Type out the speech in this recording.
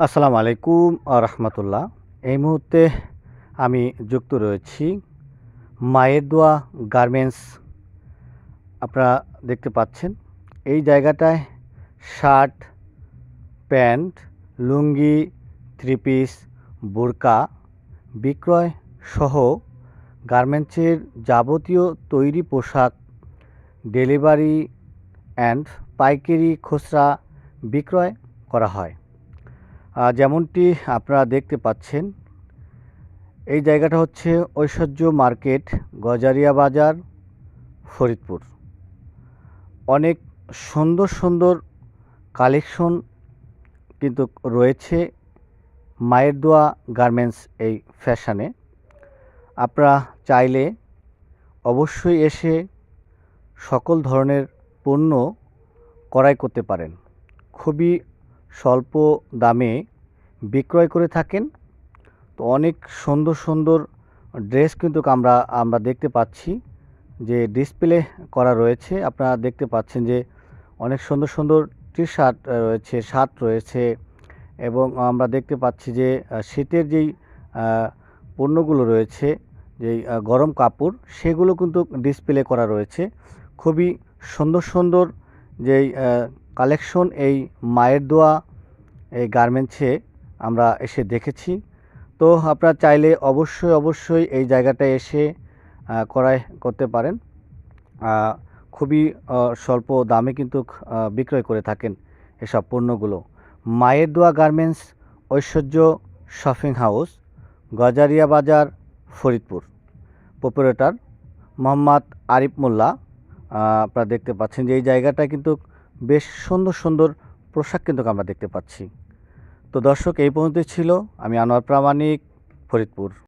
আসসালামু আলাইকুম রাহমাতুল্লাহ। এই মুহূর্তে আমি যুক্ত রয়েছি মায়ের দোয়া গার্মেন্টস। আপনারা দেখতে পাচ্ছেন এই জায়গাটায় শার্ট, প্যান্ট, লুঙ্গি, থ্রি পিস, বোরকা বিক্রয় সহ গার্মেন্টসের যাবতীয় তৈরি পোশাক ডেলিভারি অ্যান্ড পাইকারি খুচরা বিক্রয় করা হয়। যেমনটি আপনারা দেখতে পাচ্ছেন, এই জায়গাটা হচ্ছে ঐশ্বর্য মার্কেট, গজারিয়া বাজার, ফরিদপুর। অনেক সুন্দর সুন্দর কালেকশন কিন্তু রয়েছে মায়ের দোয়া গার্মেন্টস এই ফ্যাশনে। আপনারা চাইলে অবশ্যই এসে সকল ধরনের পণ্য ক্রয় করতে পারেন। খুবই স্বল্প দামে বিক্রয় করে থাকেন। তো অনেক সুন্দর সুন্দর ড্রেস কিন্তু আমরা দেখতে পাচ্ছি যে ডিসপ্লে করা রয়েছে। আপনারা দেখতে পাচ্ছেন যে অনেক সুন্দর সুন্দর টি শার্ট রয়েছে, শার্ট রয়েছে এবং আমরা দেখতে পাচ্ছি যে শীতের যেই পণ্যগুলো রয়েছে, যেই গরম কাপড়, সেগুলো কিন্তু ডিসপ্লে করা রয়েছে। খুবই সুন্দর সুন্দর যেই কালেকশন এই মায়ের দোয়া এই গার্মেন্টসে আমরা এসে দেখেছি। তো আপনারা চাইলে অবশ্যই এই জায়গাটায় এসে ক্রয় করতে পারেন। খুবই স্বল্প দামে কিন্তু বিক্রয় করে থাকেন এসব পণ্যগুলো। মায়ের দোয়া গার্মেন্টস, ঐশ্বর্য শপিং হাউস, গজারিয়া বাজার, ফরিদপুর। প্রোপাইটার মোহাম্মদ আরিফ মোল্লা। আপনারা দেখতে পাচ্ছেন যে এই জায়গাটায় কিন্তু বেশ সুন্দর সুন্দর পোশাক কিন্তু আমরা দেখতে পাচ্ছি। তো দর্শক, এই পর্যন্তই ছিল। আমি আনোয়ার প্রামাণিক, ফরিদপুর।